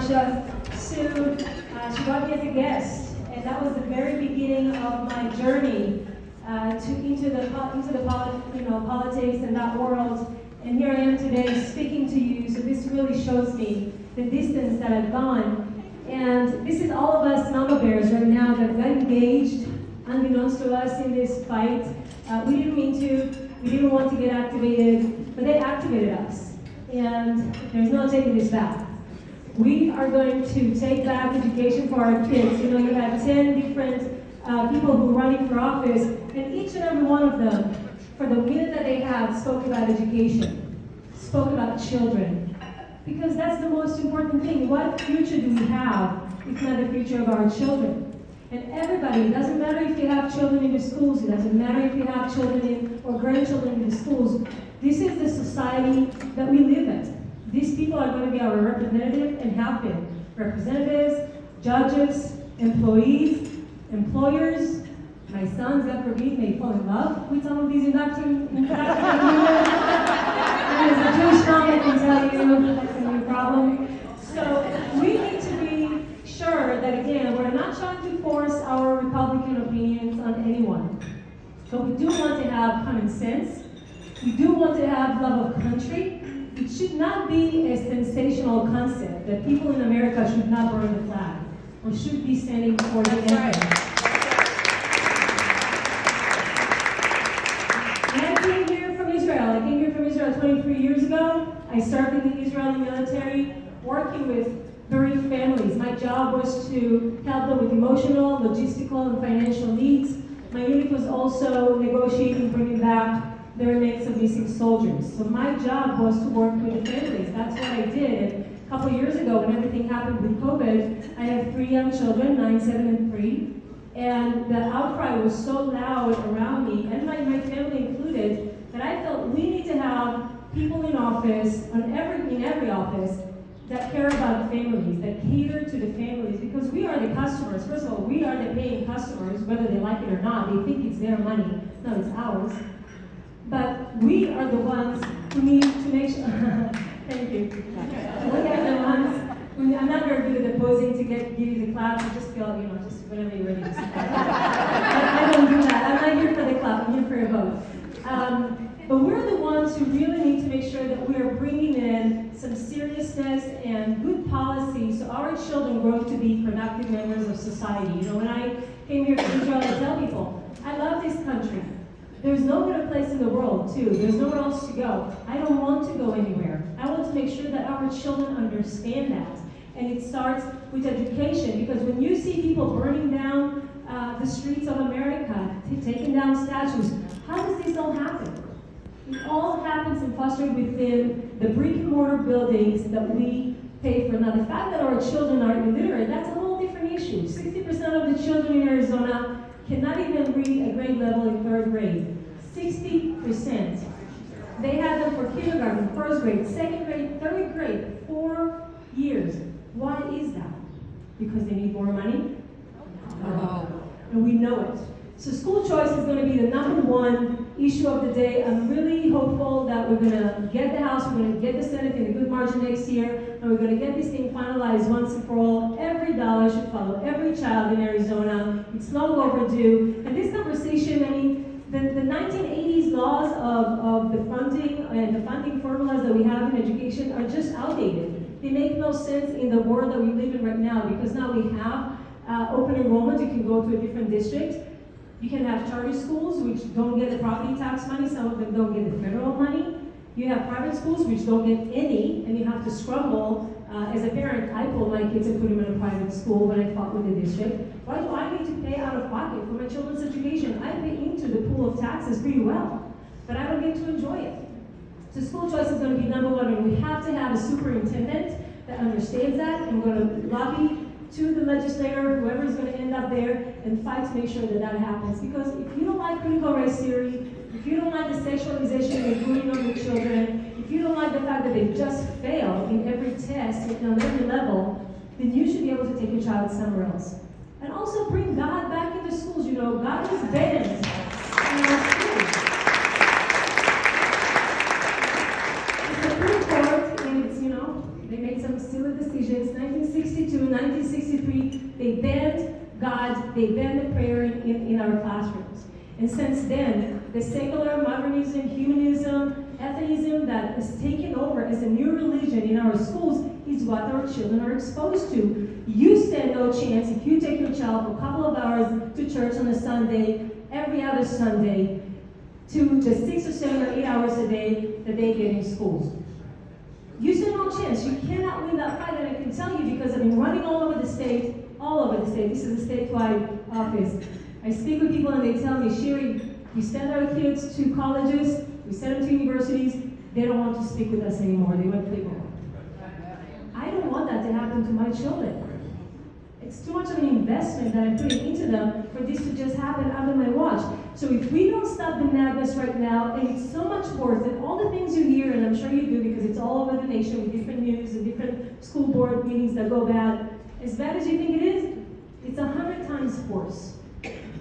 Patricia Sue. She brought me as a guest, and that was the very beginning of my journey into the politics and that world. And here I am today speaking to you. So this really shows me the distance that I've gone. And this is all of us mama bears right now that got engaged, unbeknownst to us, in this fight. We didn't mean to. We didn't want to get activated, but they activated us. And there's no taking this back. We are going to take back education for our kids. You know, you have 10 different people who are running for office, and each and every one of them, for the minute that they had, spoke about education, spoke about children. Because that's the most important thing. What future do we have if not the future of our children? And everybody, it doesn't matter if you have children in the schools, it doesn't matter if you have children or grandchildren in the schools. This is the society that we live in. These people are going to be our representative and have been. Representatives, judges, employees, employers. My sons, God forbid, may fall in love with some of these indoctrinators. As a Jewish mom, I can tell you that's a new problem. So we need to be sure that, again, we're not trying to force our Republican opinions on anyone. But we do want to have common sense. We do want to have love of country. It should not be a sensational concept that people in America should not burn the flag or should be standing for the anthem. And I came here from Israel. I came here from Israel 23 years ago. I served in the Israeli military, working with bereaved families. My job was to help them with emotional, logistical, and financial needs. My unit was also negotiating bringing back the remains of missing soldiers. So my job was to work with the families. That's what I did. A couple years ago, when everything happened with COVID, I have 3 young children, 9, 7, and 3. And the outcry was so loud around me, and my family included, that I felt we need to have people in office, in every office, that care about families, that cater to the families, because we are the customers. First of all, we are the paying customers, whether they like it or not. They think it's their money. No, it's ours. But we are the ones who need to make sure. Thank you. We are the ones. I'm not very good at posing to give you the clap. I just feel, just whenever you're ready to sit down. I don't do that. I'm not here for the clap. I'm here for your vote. But we're the ones who really need to make sure that we are bringing in some seriousness and good policy so our children grow to be productive members of society. When I came here to Israel, I tell people, I love this country. There's no better place in the world, too. There's nowhere else to go. I don't want to go anywhere. I want to make sure that our children understand that. And it starts with education, because when you see people burning down the streets of America, taking down statues, how does this all happen? It all happens and fostered within the brick and mortar buildings that we pay for. Now, the fact that our children are illiterate, that's a whole different issue. 60% of the children in Arizona cannot even read a grade level in 3rd grade. 60%. They have them for kindergarten, 1st grade, 2nd grade, 3rd grade, 4 years. Why is that? Because they need more money? No. And we know it. So school choice is going to be the #1 issue of the day. I'm really hopeful that we're going to get the House, we're going to get the Senate in a good margin next year, and we're going to get this thing finalized once and for all. Every dollar should follow every child in Arizona. It's long overdue. And this conversation, the 1980s laws of the funding and the funding formulas that we have in education are just outdated. They make no sense in the world that we live in right now, because now we have open enrollment. You can go to a different district. You can have charter schools, which don't get the property tax money. Some of them don't get the federal money. You have private schools, which don't get any, and you have to scramble. As a parent, I pulled my kids and put them in a private school when I fought with the district. Why do I need to pay out of pocket for my children's education? I pay into the pool of taxes pretty well, but I don't get to enjoy it. So school choice is going to be #1, and we have to have a superintendent that understands that, and we're going to lobby to the legislator, whoever is going to end up there, and fight to make sure that that happens. Because if you don't like critical race theory, if you don't like the sexualization and bullying of your children, if you don't like the fact that they just fail in every test and on every level, then you should be able to take your child somewhere else. And also bring God back into schools. God is banned in our schools. The Supreme Court, and it's, they made some silly decisions. 1962, 1963, they banned God, they banned the prayer in our classrooms. And since then, the secular modernism, humanism, atheism that is taken over as a new religion in our schools is what our children are exposed to. You stand no chance if you take your child for a couple of hours to church on a Sunday, every other Sunday, to the 6 or 7 or 8 hours a day that they get in schools. You stand no chance. You cannot win that fight, and I can tell you because I've been running all over the state. This is a statewide office. I speak with people and they tell me, Shiry, we send our kids to colleges, we send them to universities, they don't want to speak with us anymore. They want to play ball. I don't want that to happen to my children. It's too much of an investment that I'm putting into them for this to just happen under my watch. So if we don't stop the madness right now, and it's so much worse than all the things you hear, and I'm sure you do because it's all over the nation with different news and different school board meetings that go bad. As bad as you think it is, it's 100 times worse.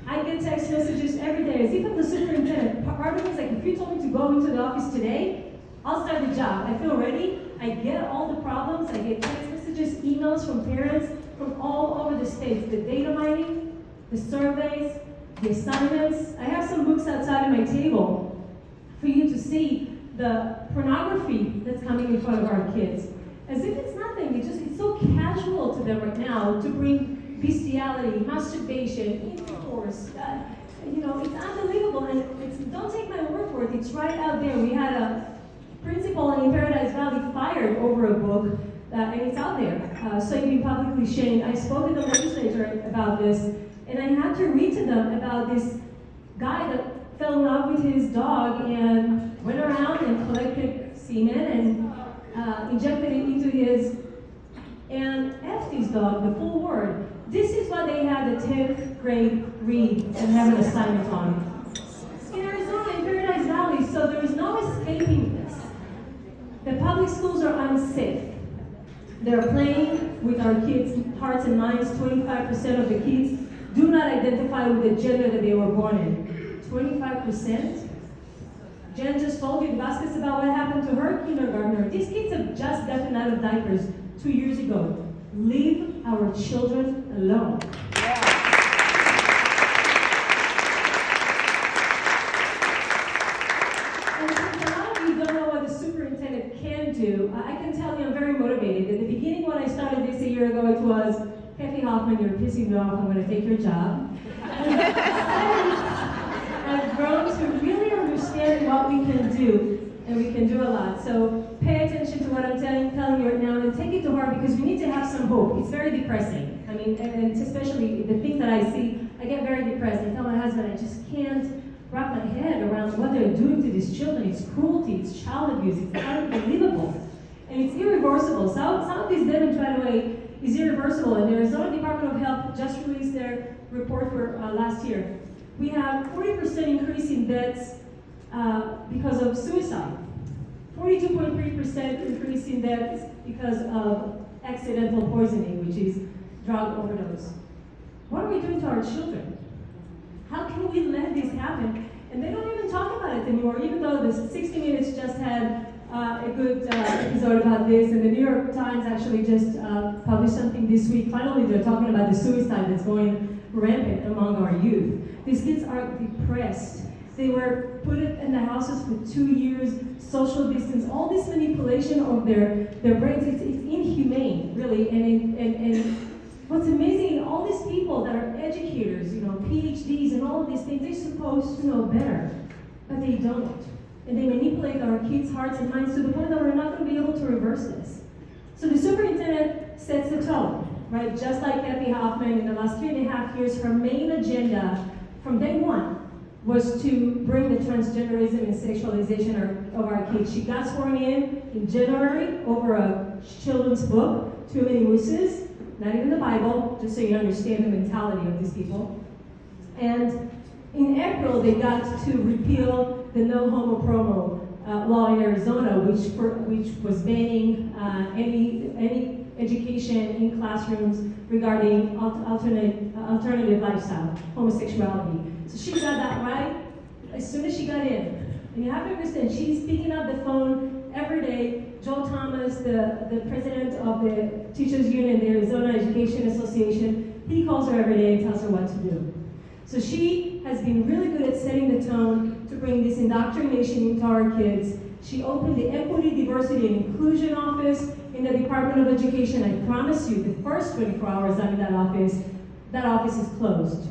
I get text messages every day, as even the superintendent. Part of me is like, if you told me to go into the office today, I'll start the job. I feel ready. I get all the problems. I get text messages, emails from parents from all over the states. The data mining, the surveys, the assignments. I have some books outside of my table for you to see the pornography that's coming in front of our kids. As if it's nothing. It's so casual to them right now to bring bestiality, masturbation, intercourse. It's unbelievable. And don't take my word for it. It's right out there. We had a principal in Paradise Valley fired over a book, and it's out there. So you can be publicly shamed. I spoke to the legislature about this, and I had to read to them about this guy that fell in love with his dog and went around and collected semen and injected it into his, and effed his dog, the full word. This is what they had the 10th grade read and have an assignment on. In Arizona, in Paradise Valley, so there is no escaping this. The public schools are unsafe. They're playing with our kids' hearts and minds. 25% of the kids do not identify with the gender that they were born in. 25%? Jen just told you, asked us about what happened to her kindergartner. These kids have just gotten out of diapers 2 years ago. Leave our children alone. And since a lot of you don't know what the superintendent can do, I can tell you I'm very motivated. At the beginning when I started this a year ago, it was, Kathy Hoffman, you're pissing me off, I'm going to take your job. I've grown to really understand what we can do, and we can do a lot. So pay attention to what I'm telling you right now, and take it to heart because we need to have some hope. It's very depressing. I mean, and especially the things that I see, I get very depressed. I tell my husband, I just can't wrap my head around what they're doing to these children. It's cruelty, it's child abuse, it's unbelievable. And it's irreversible. Some of this damage, by the way, is irreversible. And the Arizona Department of Health just released their report for last year. We have 40% increase in deaths because of suicide. 42.3% increase in deaths because of accidental poisoning, which is drug overdose. What are we doing to our children? How can we let this happen? And they don't even talk about it anymore, even though the 60 Minutes just had a good episode about this, and the New York Times actually just published something this week. Finally, they're talking about the suicide that's going rampant among our youth. These kids are depressed. They were put in the houses for 2 years, social distance, all this manipulation of their brains. It's inhumane, really. And what's amazing, all these people that are educators, PhDs and all of these things, they're supposed to know better, but they don't. And they manipulate our kids' hearts and minds to the point that we're not going to be able to reverse this. So the superintendent sets the tone, right? Just like Kathy Hoffman in the last 3.5 years, her main agenda from day one was to bring the transgenderism and sexualization of our kids. She got sworn in January over a children's book, Too Many Mooses, not even the Bible, just so you understand the mentality of these people. And in April, they got to repeal the no homo promo law in Arizona, which was banning any education in classrooms regarding alternative lifestyle, homosexuality. So she got that right as soon as she got in. And you have to understand, she's picking up the phone every day Joe Thomas, the president of the Teachers Union, the Arizona Education Association, he calls her every day and tells her what to do. So she has been really good at setting the tone to bring this indoctrination into our kids. She opened the Equity, Diversity, and Inclusion Office in the Department of Education. I promise you, the first 24 hours I'm in that office is closed.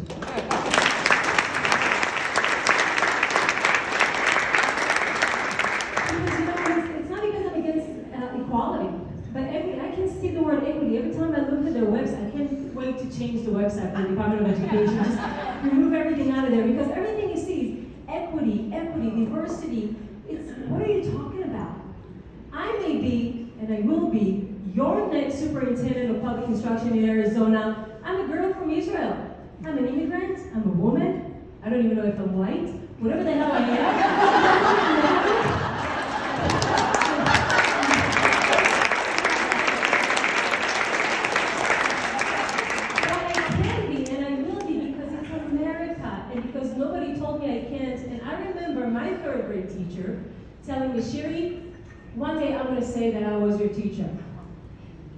Every time I look at their website, I can't wait to change the website for the Department of Education. Just remove everything out of there, because everything you see is equity, diversity. It's, what are you talking about? I may be, and I will be, your next superintendent of public instruction in Arizona. I'm a girl from Israel. I'm an immigrant. I'm a woman. I don't even know if I'm white. Whatever the hell I am. My third grade teacher telling me, Shiry, one day I'm going to say that I was your teacher.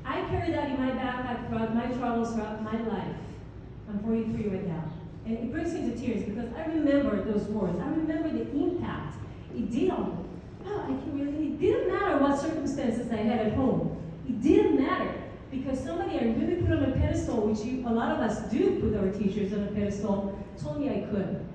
I carry that in my backpack throughout my travels throughout my life. I'm 43 right now. And it brings me to tears because I remember those words. I remember the impact it did on me. It didn't matter what circumstances I had at home. It didn't matter because somebody I really put on a pedestal, which a lot of us do put our teachers on a pedestal, told me I could.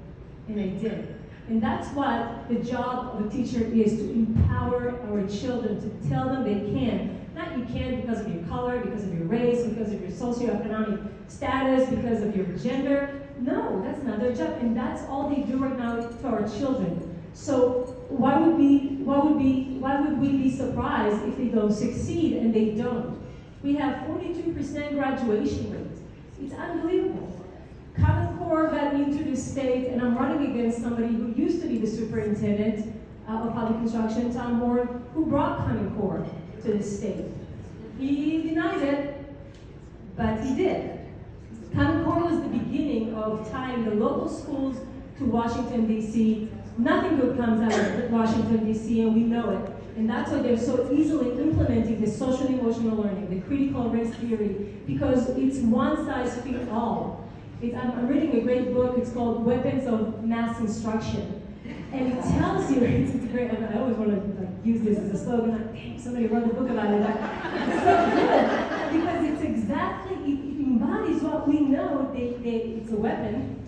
And I did. And that's what the job of a teacher is, to empower our children, to tell them they can. Not you can because of your color, because of your race, because of your socioeconomic status, because of your gender. No, that's not their job, and that's all they do right now to our children. So why would we be surprised if they don't succeed, and they don't? We have 42% graduation rate. It's unbelievable. Common Core got into the state, and I'm running against somebody who used to be the superintendent of public instruction, Tom Moore, who brought Common Core to the state. He denied it, but he did. Common Core was the beginning of tying the local schools to Washington, D.C. Nothing good comes out of Washington, D.C., and we know it. And that's why they're so easily implementing the social emotional learning, the critical race theory, because it's one size fits all. I'm reading a great book. It's called Weapons of Mass Instruction. And it tells you, it's great, I always want to use this as a slogan, dang, somebody wrote a book about it. It's so good, because it's exactly, it embodies what we know. It's a weapon.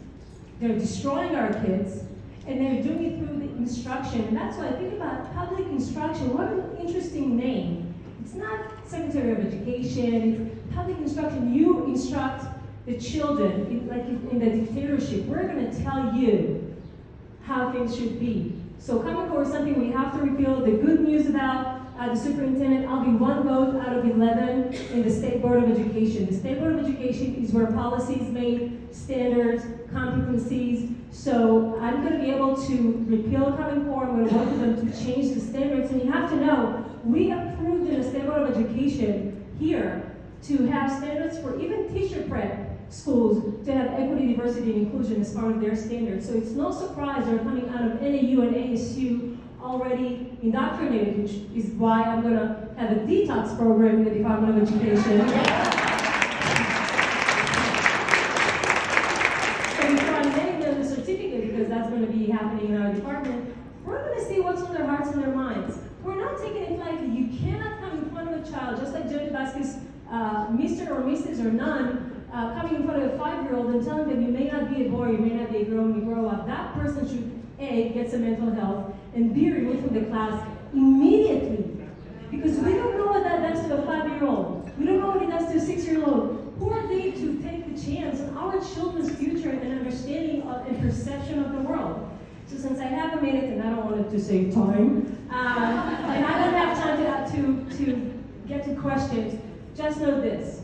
They're destroying our kids, and they're doing it through the instruction. And that's why I think about public instruction. What an interesting name. It's not Secretary of Education, it's public instruction. You instruct the children, like in the dictatorship. We're going to tell you how things should be. So Common Core is something we have to repeal. The good news about the superintendent, I'll be one vote out of 11 in the State Board of Education. The State Board of Education is where policy is made, standards, competencies. So I'm going to be able to repeal Common Core. I'm going to work with them to change the standards. And you have to know, we approved in the State Board of Education here to have standards for even teacher prep schools to have equity, diversity, and inclusion as part of their standards. So it's no surprise they're coming out of NAU and ASU already indoctrinated, which is why I'm going to have a detox program in the Department of Education. And before I name them the certificate, because that's going to be happening in our department, we're going to see what's on their hearts and their minds. We're not taking it lightly. You cannot come in front of a child, just like Judge Vasquez, Mr. or Mrs. or none, coming in front of a 5-year-old and telling them you may not be a boy, you may not be a girl when you grow up. That person should, A, get some mental health, and B, removed from the class immediately. Because we don't know what that does to a 5-year-old. We don't know what it does to a 6-year-old. Who are they to take the chance on our children's future and understanding of and perception of the world? So since I haven't made it, and I don't want it to save time, and I don't have time to get to questions, just know this.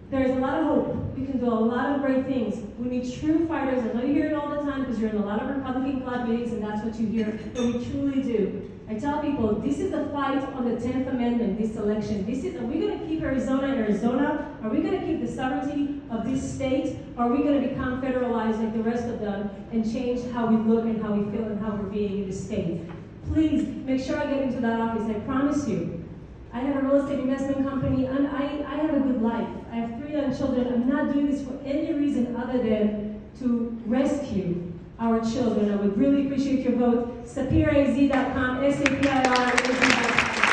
There's a lot of hope. We can do a lot of great things. We need true fighters. I know you hear it all the time because you're in a lot of Republican club meetings and that's what you hear, but we truly do. I tell people, this is a fight on the 10th Amendment, this election. Are we going to keep Arizona in Arizona? Are we going to keep the sovereignty of this state? Or are we going to become federalized like the rest of them and change how we look and how we feel and how we're being in the state? Please, make sure I get into that office. I promise you, I have a real estate investment company, and I have a good life. I have 3 young children. I'm not doing this for any reason other than to rescue our children. I would really appreciate your vote. SapirAZ.com, SAPIRAZ.com.